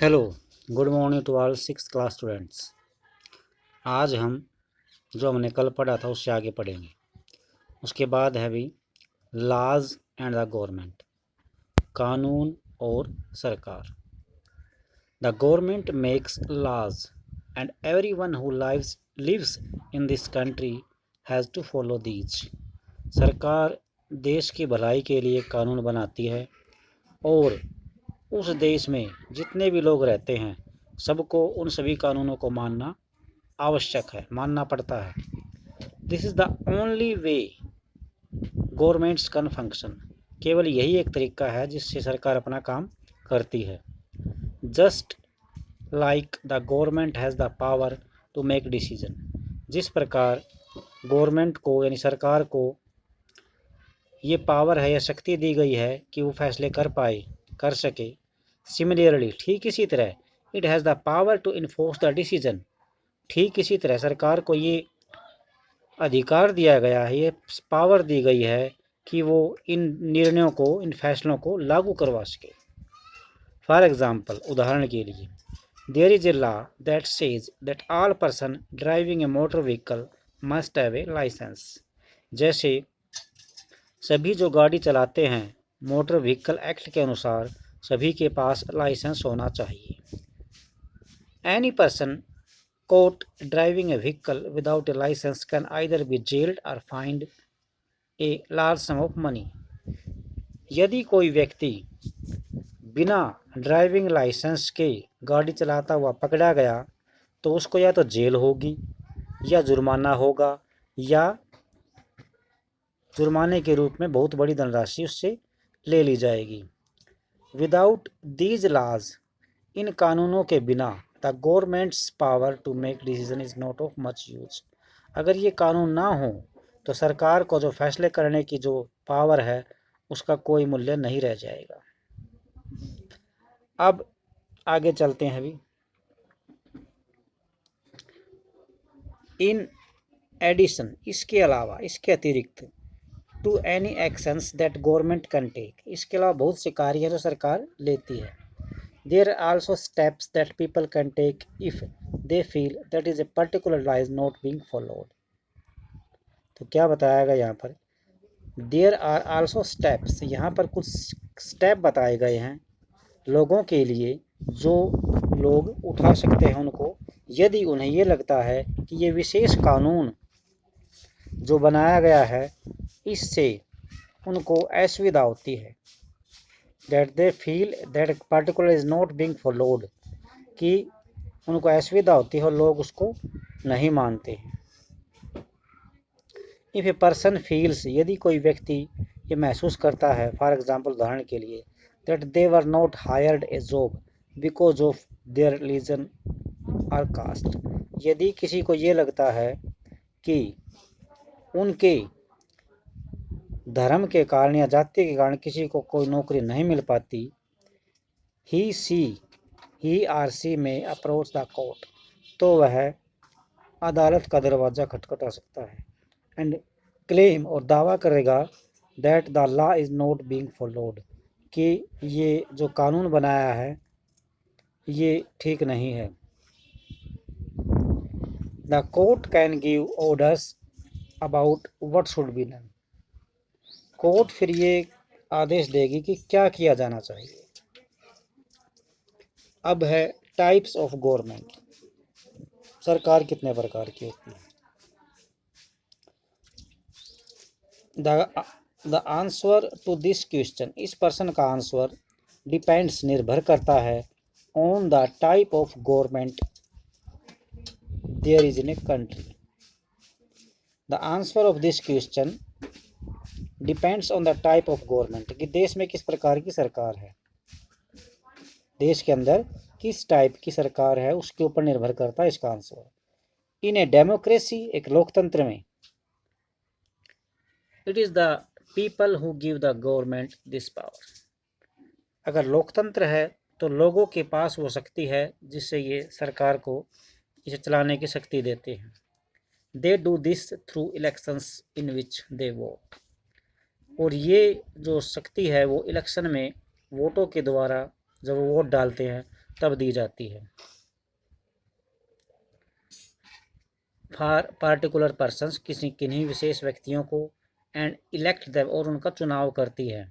Hello, good morning to all six class students. आज हम जो हमने कल पढ़ा था उससे आगे पढ़ेंगे। उसके बाद है भी लॉज एंड द गवर्नमेंट, कानून और सरकार। The government makes laws and everyone who lives in this country has to follow these. सरकार देश की भलाई के लिए कानून बनाती है और उस देश में जितने भी लोग रहते हैं सबको उन सभी कानूनों को मानना आवश्यक है, मानना पड़ता है। This is the only way governments can function. केवल यही एक तरीका है जिससे सरकार अपना काम करती है। Just like the government has the power to make decision. जिस प्रकार गवर्नमेंट को यानी सरकार को ये पावर है या शक्ति दी गई है कि वो फैसले कर सके, सिमिलरली ठीक इसी तरह it has the power to enforce the decision. ठीक इसी तरह सरकार को ये अधिकार दिया गया है, ये पावर दी गई है कि वो इन निर्णयों को, इन फैसलों को लागू करवा सके। फॉर एग्जाम्पल, उदाहरण के लिए, there is a law that says that all person driving a motor vehicle must have a licence. जैसे सभी जो गाड़ी चलाते हैं मोटर व्हीकल एक्ट के अनुसार सभी के पास लाइसेंस होना चाहिए। Any person caught driving a vehicle without a license can either be jailed or fined a large sum of money. यदि कोई व्यक्ति बिना ड्राइविंग लाइसेंस के गाड़ी चलाता हुआ पकड़ा गया तो उसको या तो जेल होगी या जुर्माना होगा या जुर्माने के रूप में बहुत बड़ी धनराशि उससे ले ली जाएगी। विदाउट दीज लॉज, इन कानूनों के बिना, the government's power to make decision is not of much use. अगर ये कानून ना हो तो सरकार को जो फैसले करने की जो पावर है उसका कोई मूल्य नहीं रह जाएगा। अब आगे चलते हैं। अभी इन एडिशन, इसके अलावा, इसके अतिरिक्त, to any actions that government can take, इसके अलावा बहुत से कार्य हैं जो सरकार लेती है। There are also steps that people can take if they feel that is a particular law is not being followed. तो क्या बताया गया यहाँ पर? There are also steps, यहाँ पर कुछ स्टेप बताए गए हैं लोगों के लिए जो लोग उठा सकते हैं उनको, यदि उन्हें ये लगता है कि ये विशेष कानून जो बनाया गया है इससे उनको असुविधा होती है। that they feel that particular is not being followed, कि उनको असुविधा होती है और लोग उसको नहीं मानते हैं। इफ ए पर्सन फील्स, यदि कोई व्यक्ति ये महसूस करता है, फॉर एग्जाम्पल उदाहरण के लिए, that they were not hired A job because of their religion और कास्ट, यदि किसी को ये लगता है कि उनके धर्म के कारण या जाति के कारण किसी को कोई नौकरी नहीं मिल पाती, ही आर सी में अप्रोच द कोर्ट, तो वह अदालत का दरवाज़ा खटखटा सकता है एंड क्लेम, और दावा करेगा that the law is not being followed, कि ये जो कानून बनाया है ये ठीक नहीं है। The court can give orders about what should be done, court फिर ये आदेश देगी कि क्या किया जाना चाहिए। अब है टाइप्स ऑफ गवर्नमेंट, सरकार कितने प्रकार की होती है। The answer to this question, इस प्रश्न का आंसर डिपेंड्स, निर्भर करता है, on the type of government there is in a country. The answer of this question depends on the type of government, कि देश में किस प्रकार की सरकार है, देश के अंदर किस टाइप की सरकार है उसके ऊपर निर्भर करता है इसका आंसर। इन ए डेमोक्रेसी, एक लोकतंत्र में, it is the people who give the government this power, अगर लोकतंत्र है तो लोगों के पास वो शक्ति है जिससे ये सरकार को इसे चलाने की शक्ति देते हैं। They do this through elections in which they vote, और ये जो शक्ति है वो इलेक्शन में वोटों के द्वारा जब वो वोट डालते हैं तब दी जाती है। फॉर पार्टिकुलर पर्सन्स, किन्हीं विशेष व्यक्तियों को, एंड इलेक्ट देम, और उनका चुनाव करती है।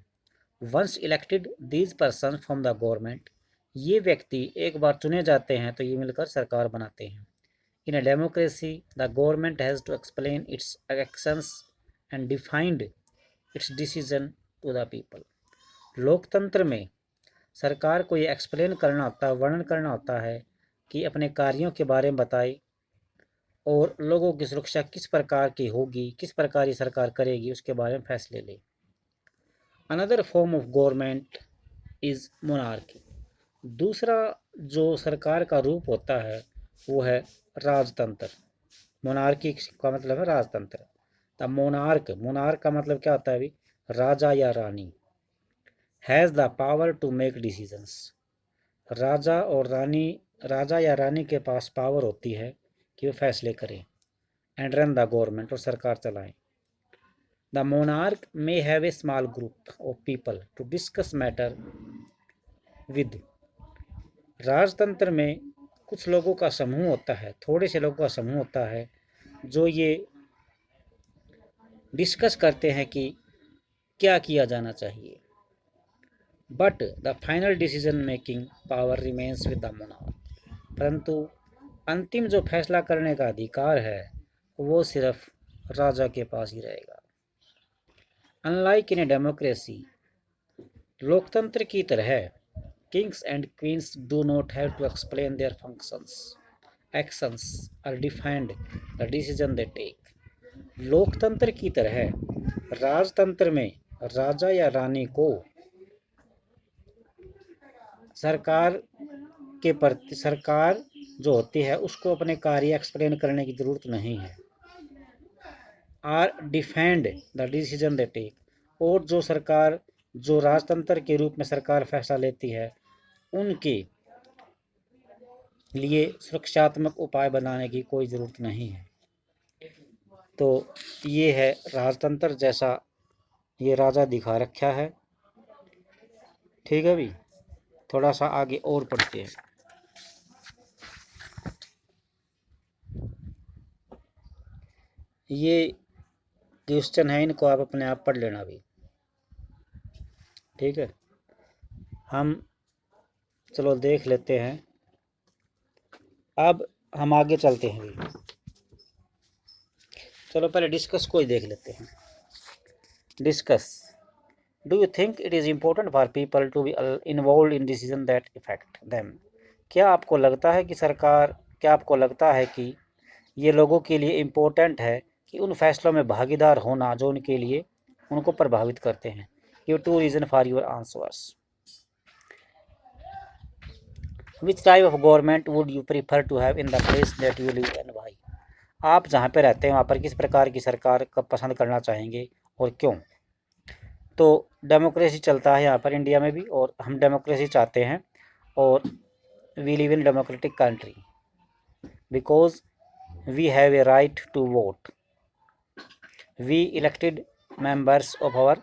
Once elected these person from the government, ये व्यक्ति एक बार चुने जाते हैं तो ये मिलकर सरकार बनाते हैं। In a democracy the government has to explain its actions and defined its decision to the people. लोकतंत्र में सरकार को ये एक्सप्लेन करना होता है, वर्णन करना होता है कि अपने कार्यों के बारे में बताए और लोगों की सुरक्षा किस प्रकार की होगी, किस प्रकार ये सरकार करेगी, उसके बारे में फैसले ले। Another form of government is monarchy. दूसरा जो सरकार का रूप होता है वो है राजतंत्र। मोनार्की का मतलब है राजतंत्र। द मोनार्क, मोनार्क का मतलब क्या होता है अभी, राजा या रानी। Has the power to make decisions, राजा और रानी, राजा या रानी के पास पावर होती है कि वो फैसले करें। एंड रन द गवर्नमेंट, और सरकार चलाएं। The monarch may have a small group of people to discuss matter with. राजतंत्र में कुछ लोगों का समूह होता है, थोड़े से लोगों का समूह होता है जो ये डिस्कस करते हैं कि क्या किया जाना चाहिए। But the final decision making power remains with the monarch, परंतु अंतिम जो फैसला करने का अधिकार है वो सिर्फ राजा के पास ही रहेगा। अनलाइक इन ए डेमोक्रेसी, लोकतंत्र की तरह kings and queens do not have to explain their functions, actions और defined the decision they take. लोकतंत्र की तरह राजतंत्र में राजा या रानी को सरकार के प्रति, सरकार जो होती है उसको अपने कार्य एक्सप्लेन करने की जरूरत नहीं है। Are defend the decision they take, और जो सरकार, जो राजतंत्र के रूप में सरकार फैसला लेती है उनके लिए सुरक्षात्मक उपाय बनाने की कोई ज़रूरत नहीं है। तो ये है राजतंत्र, जैसा ये राजा दिखा रखा है। ठीक है भाई, थोड़ा सा आगे और पढ़ते हैं। ये क्वेश्चन है, इनको आप अपने आप पढ़ लेना भी। ठीक है, हम चलो देख लेते हैं। अब हम आगे चलते हैं भी। चलो पहले डिस्कस को ही देख लेते हैं। Discuss, do you think it is important for people to be involve in decision that affect them. क्या आपको लगता है कि क्या आपको लगता है कि ये लोगों के लिए इम्पोर्टेंट है कि उन फैसलों में भागीदार होना जो उनके लिए, उनको प्रभावित करते हैं। ये 2 reason for your answers. Which type of government would you prefer to have in the place that you live and why. आप जहाँ पे रहते हैं वहाँ पर किस प्रकार की सरकार का पसंद करना चाहेंगे और क्यों। तो डेमोक्रेसी चलता है यहाँ पर इंडिया में भी, और हम डेमोक्रेसी चाहते हैं, और we live in democratic country because we have a right to vote. We elected members of our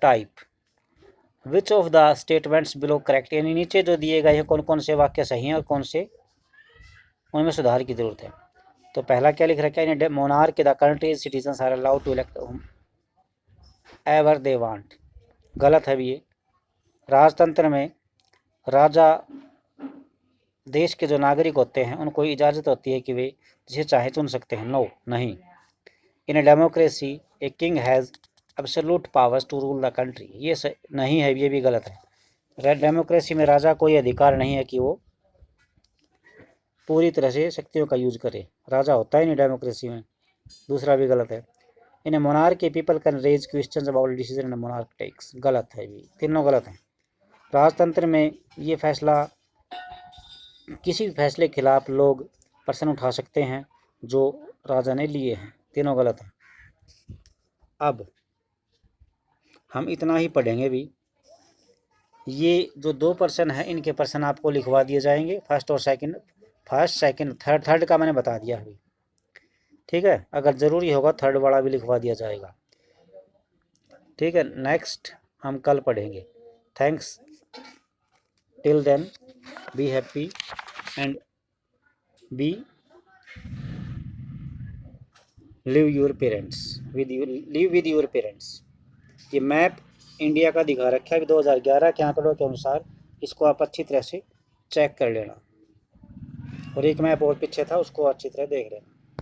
type. Which of the statements below correct, यानी नीचे जो दिए गए हैं कौन कौन से वाक्य सही हैं और कौन से उनमें सुधार की जरूरत है। तो पहला क्या लिख रखा है, in monarch the countries citizens are allowed to elect ever they want. गलत है भी ये। राजतंत्र में राजा देश के जो नागरिक होते हैं उनको इजाज़त होती है कि वे जिसे चाहे चुन सकते हैं। नो, नहीं। In a democracy a king has absolute powers to rule the country. ये नहीं है, ये भी गलत है। डेमोक्रेसी में राजा को ये अधिकार नहीं है कि वो पूरी तरह से शक्तियों का यूज करे, राजा होता ही नहीं डेमोक्रेसी में। दूसरा भी गलत है। इन ए मोनार्क के people can raise questions about decision in monarch takes. गलत है भी, तीनों गलत हैं। राजतंत्र में ये फैसला, किसी भी फैसले के खिलाफ लोग प्रश्न उठा सकते हैं जो राजा ने लिए हैं। तीनों गलत हैं। अब हम इतना ही पढ़ेंगे भी। ये जो 2 प्रश्न हैं इनके प्रश्न आपको लिखवा दिए जाएंगे, फर्स्ट और सेकंड। फर्स्ट सेकंड थर्ड का मैंने बता दिया अभी। ठीक है, अगर ज़रूरी होगा थर्ड वाला भी लिखवा दिया जाएगा। ठीक है, नेक्स्ट हम कल पढ़ेंगे। Thanks, till then be happy and believe your parents live with your parents. ये मैप इंडिया का दिखा रखा है कि 2011 के आंकड़ों के अनुसार, इसको आप अच्छी तरह से चेक कर लेना। और एक मैप और पीछे था, उसको अच्छी तरह देख लेना।